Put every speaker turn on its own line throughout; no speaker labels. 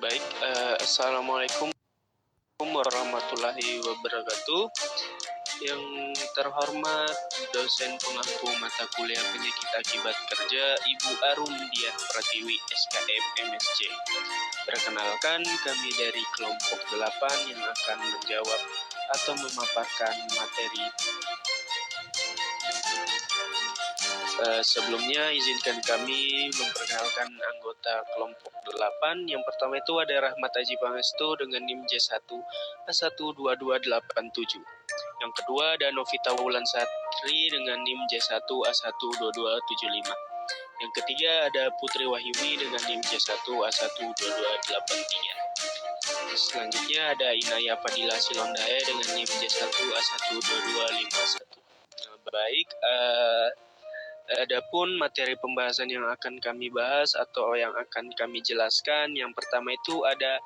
Assalamualaikum warahmatullahi wabarakatuh. Yang terhormat dosen pengampu mata kuliah penyakit akibat kerja Ibu Arum Dian Pratiwi SKM MSc. Perkenalkan, kami dari kelompok 8 yang akan menjawab atau memaparkan materi. Sebelumnya izinkan kami memperkenalkan anggota kelompok 8. Yang pertama itu ada Rahmat Aji Pangestu dengan NIM J1 A12287. Yang kedua ada Novita Wulansari dengan NIM J1 A12275. Yang ketiga ada Putri Wahyuni dengan NIM J1 A12283. Selanjutnya ada Inaya Fadila Silondae dengan NIM J1 A12251. Baik, adapun materi pembahasan yang akan kami bahas atau yang akan kami jelaskan, yang pertama itu ada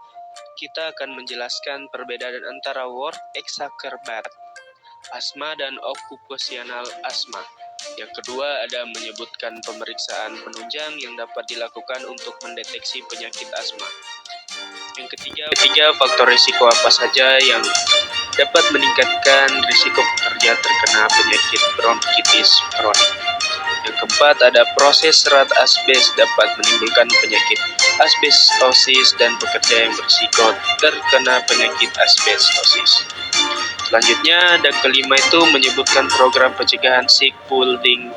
kita akan menjelaskan perbedaan antara work exacerbate asma dan occupational asma. Yang kedua ada menyebutkan pemeriksaan penunjang yang dapat dilakukan untuk mendeteksi penyakit asma. Yang ketiga faktor risiko apa saja yang dapat meningkatkan risiko pekerja terkena penyakit bronkitis kronik. Yang keempat ada proses serat asbes dapat menimbulkan penyakit asbestosis dan pekerja yang berisiko terkena penyakit asbestosis. Selanjutnya ada kelima itu menyebutkan program pencegahan sick building.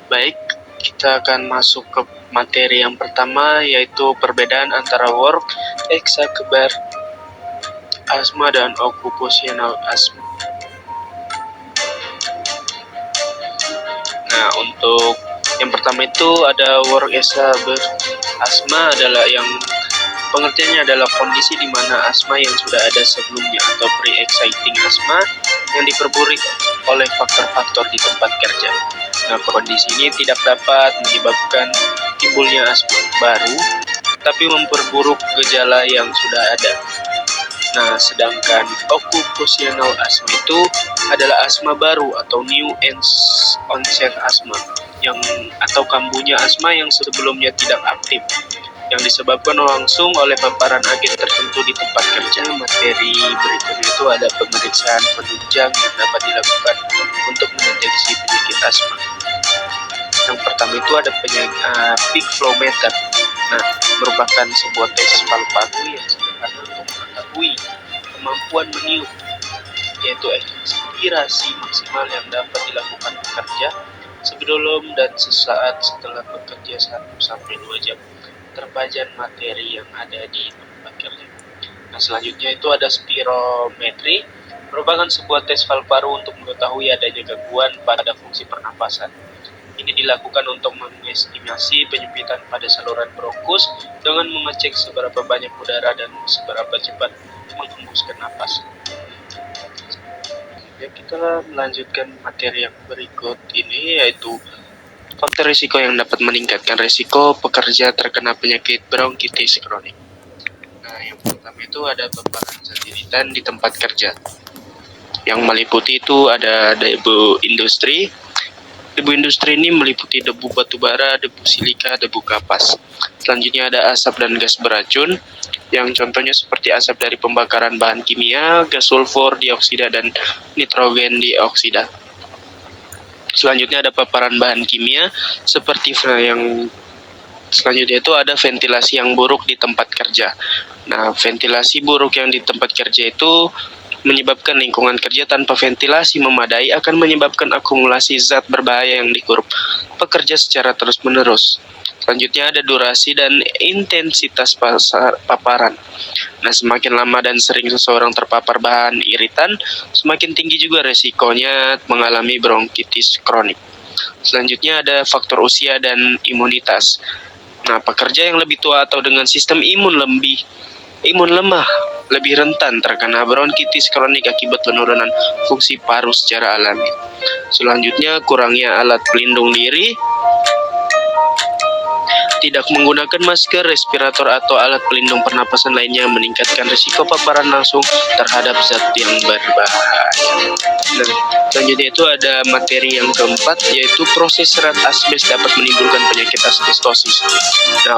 Baik, kita akan masuk ke materi yang pertama, yaitu perbedaan antara work exacerbate asma dan occupational asma. Nah, untuk yang pertama itu ada work exacerbate asma adalah yang pengertiannya adalah kondisi di mana asma yang sudah ada sebelumnya atau pre-exciting asma yang diperburuk oleh faktor-faktor di tempat kerja. Nah, kondisi ini tidak dapat menyebabkan timbulnya asma baru, tapi memperburuk gejala yang sudah ada. Nah, sedangkan occupational asma itu adalah asma baru atau new onset asma atau kambuhnya asma yang sebelumnya tidak aktif, yang disebabkan langsung oleh paparan agen tertentu di tempat kerja. Materi berikutnya itu ada pemeriksaan penunjang yang dapat dilakukan untuk mendeteksi penyakit asma. Yang pertama itu ada peak flow meter. Nah, merupakan sebuah tes paru-paru yang sederhana untuk mengetahui kemampuan meniup, yaitu ekspirasi maksimal yang dapat dilakukan pekerja sebelum dan sesaat setelah bekerja 1-2 jam terpajan materi yang ada di tempat kerja. Nah, selanjutnya itu ada spirometri, merupakan sebuah tes paru-paru untuk mengetahui adanya gangguan pada fungsi pernapasan. Ini dilakukan untuk mengestimasi penyempitan pada saluran bronkus dengan mengecek seberapa banyak udara dan seberapa cepat menghembuskan napas. Ya, kita melanjutkan materi yang berikut ini, yaitu faktor risiko yang dapat meningkatkan risiko pekerja terkena penyakit bronkitis kronik. Nah, yang pertama itu ada paparan zat iritan di tempat kerja. Yang meliputi itu ada debu industri. Debu industri ini meliputi debu batu bara, debu silika, debu kapas. Selanjutnya ada asap dan gas beracun, yang contohnya seperti asap dari pembakaran bahan kimia, gas sulfur dioksida, dan nitrogen dioksida. Selanjutnya ada paparan bahan kimia, seperti yang selanjutnya itu ada ventilasi yang buruk di tempat kerja. Nah, ventilasi buruk yang di tempat kerja itu menyebabkan lingkungan kerja tanpa ventilasi memadai akan menyebabkan akumulasi zat berbahaya yang dihirup pekerja secara terus-menerus. Selanjutnya ada durasi dan intensitas paparan. Nah, semakin lama dan sering seseorang terpapar bahan iritan, semakin tinggi juga resikonya mengalami bronkitis kronik. Selanjutnya ada faktor usia dan imunitas. Nah, pekerja yang lebih tua atau dengan sistem imun lemah lebih rentan terkena bronkitis kronik akibat penurunan fungsi paru secara alami. Selanjutnya, kurangnya alat pelindung diri. Tidak menggunakan masker, respirator, atau alat pelindung pernapasan lainnya meningkatkan risiko paparan langsung terhadap zat yang berbahaya. Nah, selanjutnya itu ada materi yang keempat, yaitu proses serat asbes dapat menimbulkan penyakit asbestosis. Nah,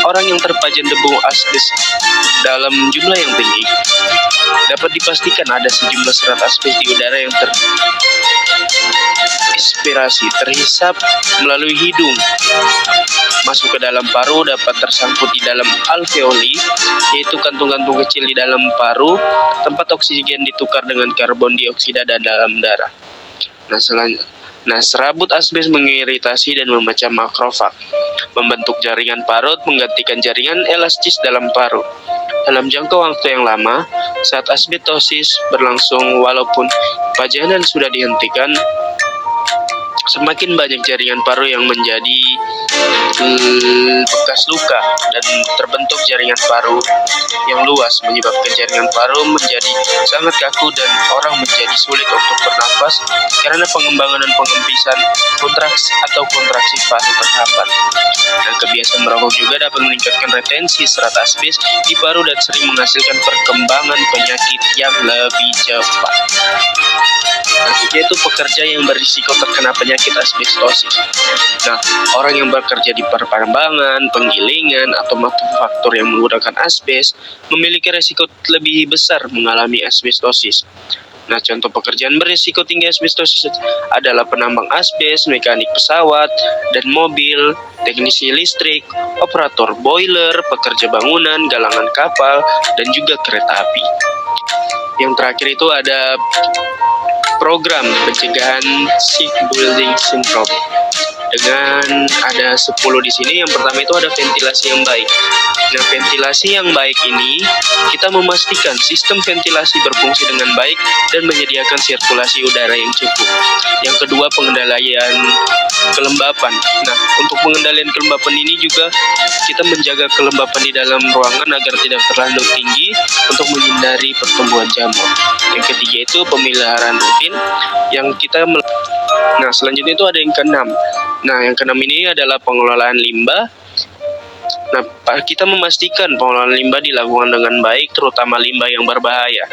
orang yang terpajan debu asbes dalam jumlah yang tinggi dapat dipastikan ada sejumlah serat asbes di udara yang terinspirasi, terhisap melalui hidung, masuk ke dalam paru, dapat tersangkut di dalam alveoli, yaitu kantung-kantung kecil di dalam paru, tempat oksigen ditukar dengan karbon dioksida dan dalam darah. Nah, serabut asbes mengiritasi dan memecah makrofag, membentuk jaringan parut, menggantikan jaringan elastis dalam paru. Dalam jangka waktu yang lama, saat asbestosis berlangsung walaupun pajanan sudah dihentikan, semakin banyak jaringan paru yang menjadi bekas luka dan terbentuk jaringan paru yang luas, menyebabkan jaringan paru menjadi sangat kaku dan orang menjadi sulit untuk bernafas karena pengembangan dan pengempisan kontraksi paru terhambat. Nah, kebiasaan merokok juga dapat meningkatkan retensi serat asbes di paru dan sering menghasilkan perkembangan penyakit yang lebih cepat. Yaitu pekerja yang berisiko terkena penyakit asbestosis. Nah, orang yang bekerja di pertambangan, penggilingan, atau manufaktur yang menggunakan asbes memiliki risiko lebih besar mengalami asbestosis. Nah, contoh pekerjaan berisiko tinggi asbestosis adalah penambang asbes, mekanik pesawat dan mobil, teknisi listrik, operator boiler, pekerja bangunan, galangan kapal, dan juga kereta api. Yang terakhir itu ada program pencegahan sick building syndrome. Dengan ada 10 di sini. Yang pertama itu ada ventilasi yang baik. Nah, ventilasi yang baik ini kita memastikan sistem ventilasi berfungsi dengan baik dan menyediakan sirkulasi udara yang cukup. Yang kedua, pengendalian kelembapan. Nah, untuk pengendalian kelembapan ini juga kita menjaga kelembapan di dalam ruangan agar tidak terlalu tinggi untuk menghindari pertumbuhan jamur. Yang ketiga itu pemeliharaan rutin yang kita Nah, selanjutnya itu ada yang keenam. Nah, yang keenam ini adalah pengelolaan limbah. Nah, kita memastikan pengelolaan limbah dilakukan dengan baik, terutama limbah yang berbahaya.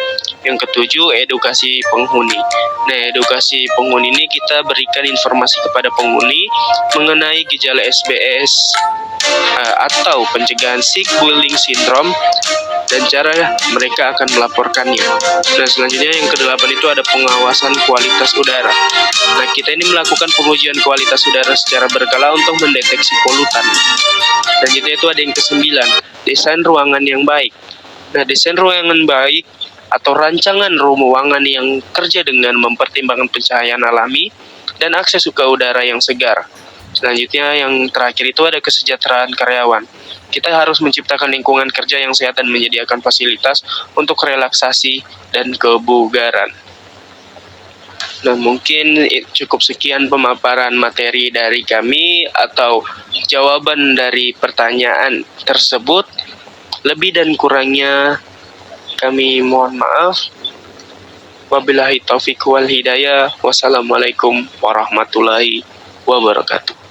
Yang ketujuh, edukasi penghuni. Nah, edukasi penghuni ini kita berikan informasi kepada penghuni mengenai gejala SBS atau pencegahan sick building syndrome dan cara mereka akan melaporkannya. Nah, selanjutnya yang kedelapan itu ada pengawasan kualitas udara. Nah, kita ini melakukan pengujian kualitas udara secara berkala untuk mendeteksi polutan. Dan itu ada yang kesembilan, desain ruangan yang baik. Nah, desain ruangan baik atau rancangan ruangan yang kerja dengan mempertimbangkan pencahayaan alami dan akses ke udara yang segar. Selanjutnya yang terakhir itu ada kesejahteraan karyawan. Kita harus menciptakan lingkungan kerja yang sehat dan menyediakan fasilitas untuk relaksasi dan kebugaran. Nah, mungkin cukup sekian pemaparan materi dari kami atau jawaban dari pertanyaan tersebut. Lebih dan kurangnya kami mohon maaf. Wabillahi taufiq wal hidayah. Wassalamualaikum warahmatullahi wabarakatuh.